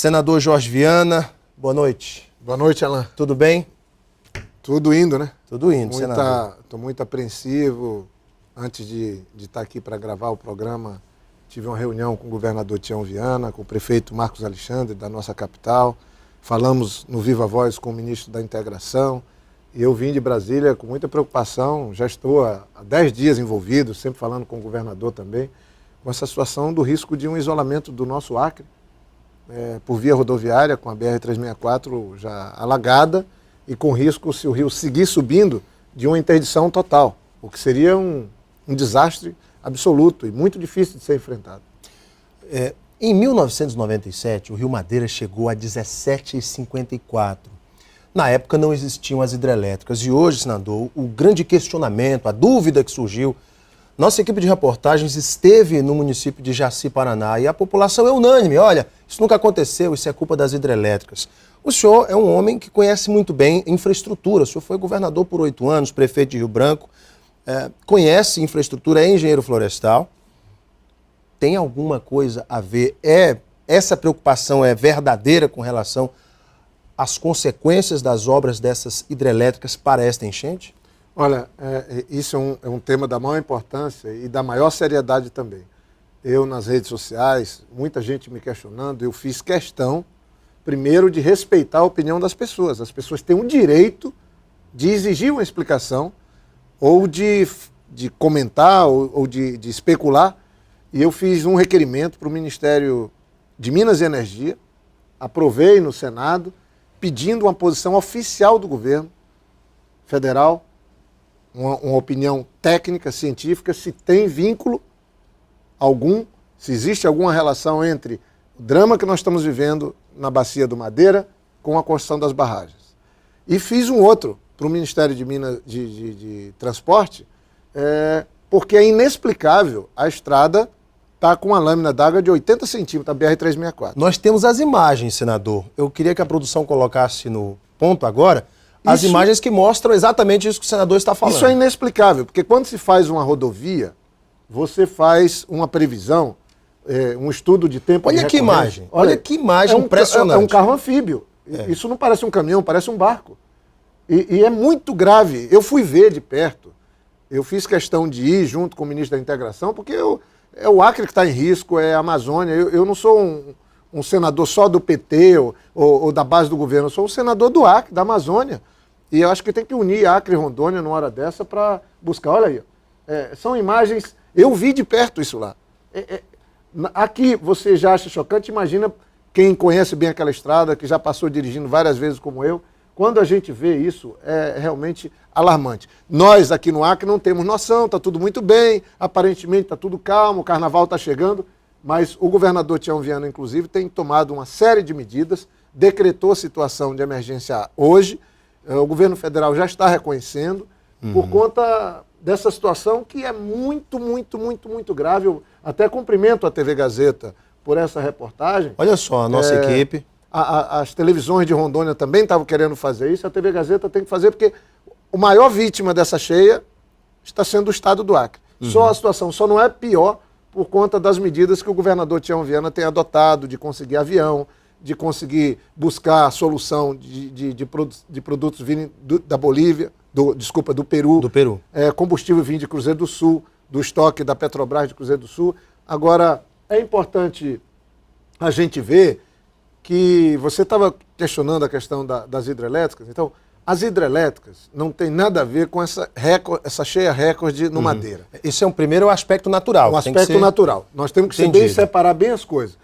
Senador Jorge Viana, boa noite. Boa noite, Alan. Tudo bem? Tudo indo, né? Tudo indo, senador. Estou muito apreensivo. Antes de estar aqui para gravar o programa, tive uma reunião com o governador Tião Viana, com o prefeito Marcos Alexandre, da nossa capital. Falamos no Viva Voz com o ministro da Integração. E eu vim de Brasília com muita preocupação. Já estou há 10 dias envolvido, sempre falando com o governador também, com essa situação do risco de um isolamento do nosso Acre, por via rodoviária, com a BR-364 já alagada e com risco, se o rio seguir subindo, de uma interdição total, o que seria um desastre absoluto e muito difícil de ser enfrentado. Em 1997, o Rio Madeira chegou a 17,54. Na época não existiam as hidrelétricas e hoje, senador, o grande questionamento, a dúvida que surgiu, nossa equipe de reportagens esteve no município de Jaci, Paraná, e a população é unânime. Olha, isso nunca aconteceu, isso é culpa das hidrelétricas. O senhor é um homem que conhece muito bem infraestrutura. O senhor foi governador por 8 anos, prefeito de Rio Branco, conhece infraestrutura, é engenheiro florestal. Tem alguma coisa a ver? Essa preocupação é verdadeira com relação às consequências das obras dessas hidrelétricas para esta enchente? Olha, isso é um tema da maior importância e da maior seriedade também. Eu, nas redes sociais, muita gente me questionando, eu fiz questão, primeiro, de respeitar a opinião das pessoas. As pessoas têm o direito de exigir uma explicação, ou de comentar, ou de especular. E eu fiz um requerimento para o Ministério de Minas e Energia, aprovei no Senado, pedindo uma posição oficial do governo federal, uma opinião técnica, científica, se tem vínculo algum, se existe alguma relação entre o drama que nós estamos vivendo na Bacia do Madeira com a construção das barragens. E fiz um outro para o Ministério de Minas de Transporte, porque é inexplicável a estrada estar com uma lâmina d'água de 80 centímetros, a BR-364. Nós temos as imagens, senador. Eu queria que a produção colocasse no ponto agora as imagens que mostram exatamente isso que o senador está falando. Isso é inexplicável, porque quando se faz uma rodovia, você faz uma previsão, um estudo de tempo de recorrência. Olha que imagem impressionante. É um carro anfíbio. Isso não parece um caminhão, parece um barco. E é muito grave. Eu fui ver de perto. Eu fiz questão de ir junto com o ministro da Integração, porque é o Acre que está em risco, é a Amazônia. Eu não sou um senador só do PT ou da base do governo, eu sou um senador do Acre, da Amazônia. E eu acho que tem que unir Acre e Rondônia numa hora dessa para buscar. Olha aí, são imagens, eu vi de perto isso lá. Aqui você já acha chocante, imagina quem conhece bem aquela estrada, que já passou dirigindo várias vezes como eu. Quando a gente vê isso, é realmente alarmante. Nós aqui no Acre não temos noção, está tudo muito bem, aparentemente está tudo calmo, o carnaval está chegando, mas o governador Tião Viana, inclusive, tem tomado uma série de medidas, decretou situação de emergência hoje, o governo federal já está reconhecendo, por conta dessa situação que é muito, muito, muito, muito grave. Eu até cumprimento a TV Gazeta por essa reportagem. Olha só, a nossa equipe. As televisões de Rondônia também estavam querendo fazer isso, a TV Gazeta tem que fazer, porque o maior vítima dessa cheia está sendo o estado do Acre. Só a situação só não é pior por conta das medidas que o governador Tião Viana tem adotado, de conseguir avião, de conseguir buscar a solução de produtos vindo da Bolívia, do Peru. Do Peru. Combustível vindo de Cruzeiro do Sul, do estoque da Petrobras de Cruzeiro do Sul. Agora, é importante a gente ver que você estava questionando a questão das hidrelétricas. Então, as hidrelétricas não tem nada a ver com essa cheia recorde no Madeira. Esse é um primeiro aspecto natural. Um aspecto natural. Nós temos que separar bem as coisas.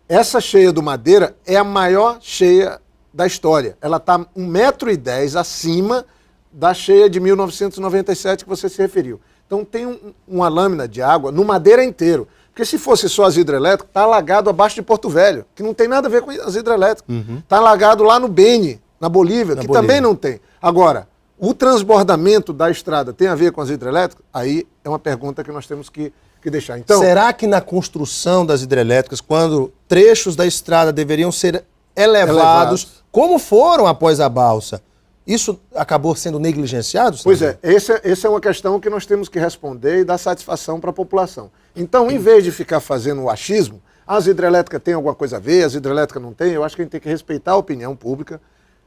Essa cheia do Madeira é a maior cheia da história. Ela está 1,10 m acima da cheia de 1997 que você se referiu. Então tem uma lâmina de água no Madeira inteiro. Porque se fosse só as hidrelétricas, está alagado abaixo de Porto Velho, que não tem nada a ver com as hidrelétricas. Está alagado lá no Beni, na Bolívia, que também não tem. Agora, o transbordamento da estrada tem a ver com as hidrelétricas? Aí é uma pergunta que nós temos que deixar. Então, será que na construção das hidrelétricas, quando trechos da estrada deveriam ser elevados, como foram após a balsa, isso acabou sendo negligenciado? Pois é, essa é uma questão que nós temos que responder e dar satisfação para a população. Então, em vez de ficar fazendo o achismo, As hidrelétricas têm alguma coisa a ver, as hidrelétricas não têm. Eu acho que a gente tem que respeitar a opinião pública.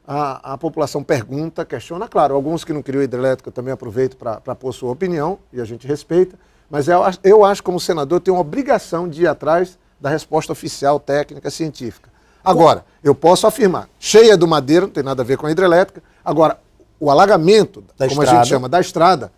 A população pergunta, questiona. Claro, alguns que não queriam hidrelétrica também aproveitam para pôr sua opinião, e a gente respeita. Mas eu acho, como senador, tenho uma obrigação de ir atrás da resposta oficial, técnica, científica. Agora, eu posso afirmar, cheia do Madeira, não tem nada a ver com a hidrelétrica. Agora, o alagamento, como a gente chama, da estrada,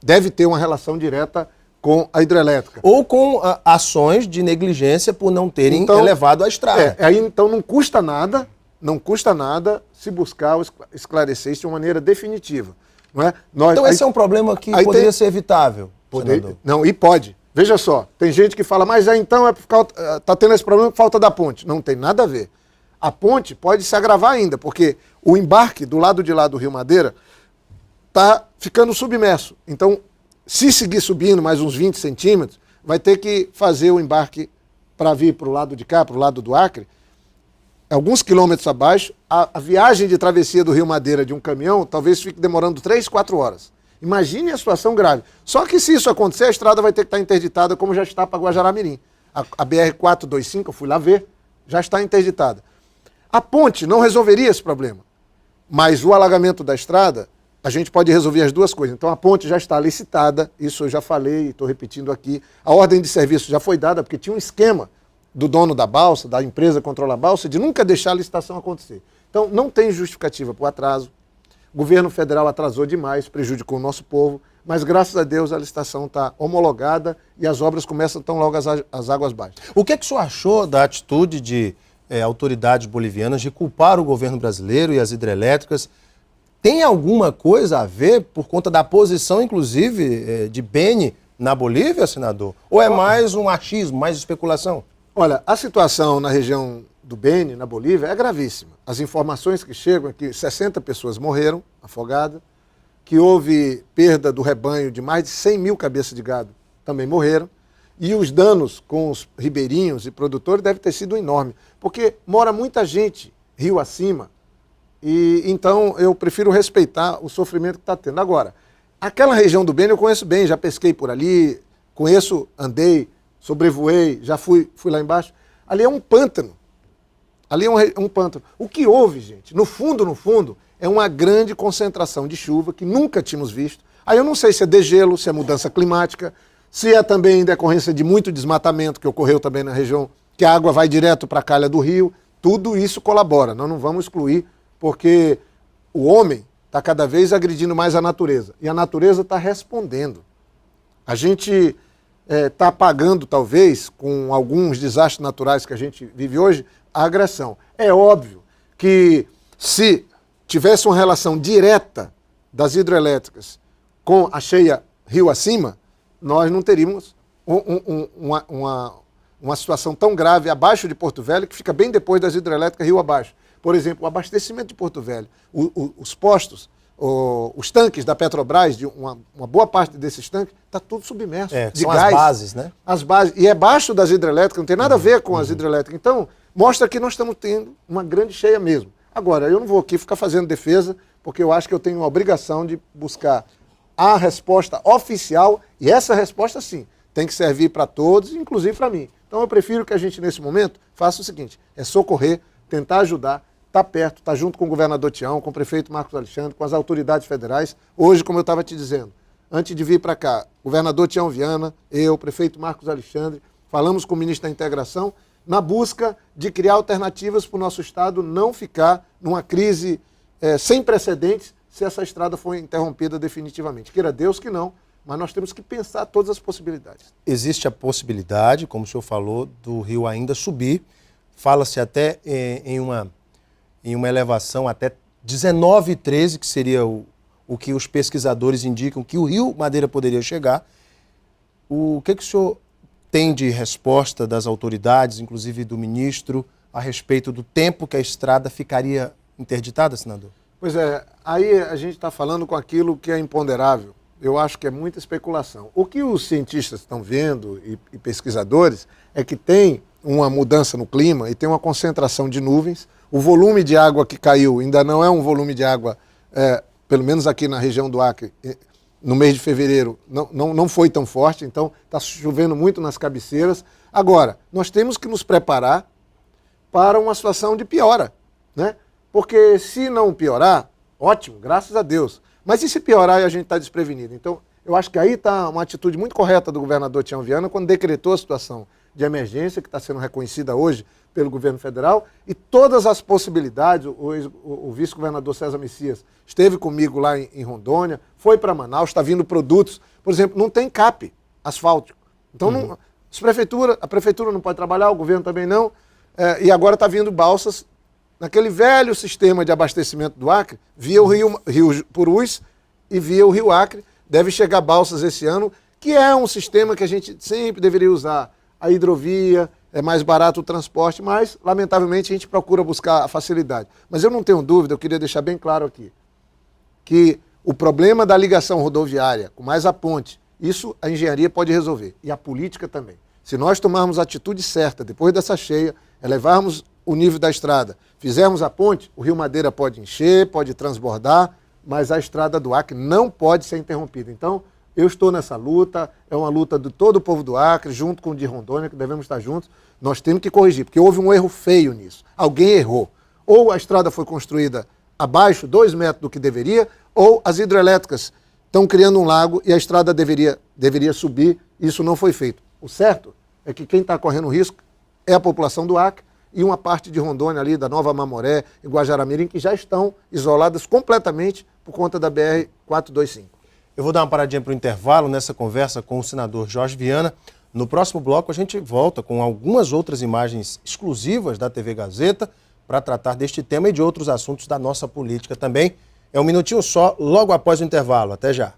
deve ter uma relação direta com a hidrelétrica. Ou com ações de negligência por não terem elevado a estrada. Aí então não custa nada se buscar esclarecer isso de uma maneira definitiva. Não é? Então esse é um problema que poderia ser evitável, senador. Não, e pode. Veja só, tem gente que fala, mas então está tendo esse problema por falta da ponte. Não tem nada a ver. A ponte pode se agravar ainda, porque o embarque do lado de lá do Rio Madeira está ficando submerso. Então, se seguir subindo mais uns 20 centímetros, vai ter que fazer o embarque para vir para o lado de cá, para o lado do Acre, alguns quilômetros abaixo. A viagem de travessia do Rio Madeira de um caminhão talvez fique demorando 3, 4 horas. Imagine a situação grave. Só que se isso acontecer, a estrada vai ter que estar interditada, como já está para Guajará-Mirim. A BR-425, eu fui lá ver, já está interditada. A ponte não resolveria esse problema, mas o alagamento da estrada, a gente pode resolver as duas coisas. Então a ponte já está licitada, isso eu já falei e estou repetindo aqui. A ordem de serviço já foi dada, porque tinha um esquema do dono da balsa, da empresa que controla a balsa, de nunca deixar a licitação acontecer. Então não tem justificativa para o atraso. O governo federal atrasou demais, prejudicou o nosso povo, mas graças a Deus a licitação está homologada e as obras começam tão logo as águas baixas. O que o senhor achou da atitude de autoridades bolivianas de culpar o governo brasileiro e as hidrelétricas? Tem alguma coisa a ver por conta da posição, inclusive, de Beni na Bolívia, senador? Ou é mais um achismo, mais especulação? Olha, a situação na região do Beni, na Bolívia, é gravíssima. As informações que chegam é que 60 pessoas morreram afogadas, que houve perda do rebanho de mais de 100 mil cabeças de gado, também morreram, e os danos com os ribeirinhos e produtores devem ter sido enormes, porque mora muita gente rio acima, e então eu prefiro respeitar o sofrimento que está tendo. Agora, aquela região do Beni eu conheço bem, já pesquei por ali, conheço, andei, sobrevoei, já fui lá embaixo. Ali é um pântano. Ali é um pântano. O que houve, gente, no fundo, é uma grande concentração de chuva que nunca tínhamos visto. Aí eu não sei se é degelo, se é mudança climática, se é também em decorrência de muito desmatamento que ocorreu também na região, que a água vai direto para a calha do rio. Tudo isso colabora, nós não vamos excluir, porque o homem está cada vez agredindo mais a natureza. E a natureza está respondendo. A gente está pagando, talvez, com alguns desastres naturais que a gente vive hoje, a agressão. É óbvio que se tivesse uma relação direta das hidrelétricas com a cheia rio acima, nós não teríamos uma situação tão grave abaixo de Porto Velho, que fica bem depois das hidrelétricas rio abaixo. Por exemplo, o abastecimento de Porto Velho, os postos, os tanques da Petrobras, de uma boa parte desses tanques, está tudo submerso. De são gás. As bases, né? As bases. E é baixo das hidrelétricas, não tem nada a ver com as hidrelétricas. Então, mostra que nós estamos tendo uma grande cheia mesmo. Agora, eu não vou aqui ficar fazendo defesa, porque eu acho que eu tenho uma obrigação de buscar a resposta oficial, e essa resposta, sim, tem que servir para todos, inclusive para mim. Então, eu prefiro que a gente, nesse momento, faça o seguinte, é socorrer, tentar ajudar, está perto, está junto com o governador Tião, com o prefeito Marcos Alexandre, com as autoridades federais. Hoje, como eu estava te dizendo, antes de vir para cá, governador Tião Viana, eu, prefeito Marcos Alexandre, falamos com o ministro da Integração, na busca de criar alternativas para o nosso Estado não ficar numa crise sem precedentes se essa estrada for interrompida definitivamente. Queira Deus que não, mas nós temos que pensar todas as possibilidades. Existe a possibilidade, como o senhor falou, do rio ainda subir. Fala-se até em uma elevação até 19,13, que seria o que os pesquisadores indicam que o Rio Madeira poderia chegar. O que o senhor tem de resposta das autoridades, inclusive do ministro, a respeito do tempo que a estrada ficaria interditada, senador? Pois é, aí a gente está falando com aquilo que é imponderável. Eu acho que é muita especulação. O que os cientistas estão vendo e pesquisadores é que tem uma mudança no clima e tem uma concentração de nuvens. O volume de água que caiu ainda não é um volume de água, pelo menos aqui na região do Acre, no mês de fevereiro, não foi tão forte, então está chovendo muito nas cabeceiras. Agora, nós temos que nos preparar para uma situação de piora, né? Porque se não piorar, ótimo, graças a Deus. Mas e se piorar e a gente está desprevenido? Então, eu acho que aí está uma atitude muito correta do governador Tião Viana quando decretou a situação de emergência, que está sendo reconhecida hoje pelo governo federal, e todas as possibilidades. O vice-governador César Messias esteve comigo lá em Rondônia, foi para Manaus, está vindo produtos. Por exemplo, não tem CAP asfáltico. Então, a prefeitura não pode trabalhar, o governo também não, e agora está vindo balsas naquele velho sistema de abastecimento do Acre, via o Rio Purus e via o Rio Acre. Deve chegar balsas esse ano, que é um sistema que a gente sempre deveria usar. A hidrovia, é mais barato o transporte, mas, lamentavelmente, a gente procura buscar a facilidade. Mas eu não tenho dúvida, eu queria deixar bem claro aqui, que o problema da ligação rodoviária, com mais a ponte, isso a engenharia pode resolver, e a política também. Se nós tomarmos a atitude certa, depois dessa cheia, elevarmos o nível da estrada, fizermos a ponte, o Rio Madeira pode encher, pode transbordar, mas a estrada do Acre não pode ser interrompida. Então, eu estou nessa luta, é uma luta de todo o povo do Acre, junto com o de Rondônia, que devemos estar juntos. Nós temos que corrigir, porque houve um erro feio nisso. Alguém errou. Ou a estrada foi construída abaixo, 2 metros do que deveria, ou as hidrelétricas estão criando um lago e a estrada deveria subir. Isso não foi feito. O certo é que quem está correndo risco é a população do Acre e uma parte de Rondônia ali, da Nova Mamoré e Guajará-Mirim, que já estão isoladas completamente por conta da BR-425. Eu vou dar uma paradinha para o intervalo nessa conversa com o senador Jorge Viana. No próximo bloco a gente volta com algumas outras imagens exclusivas da TV Gazeta para tratar deste tema e de outros assuntos da nossa política também. É um minutinho só, logo após o intervalo. Até já.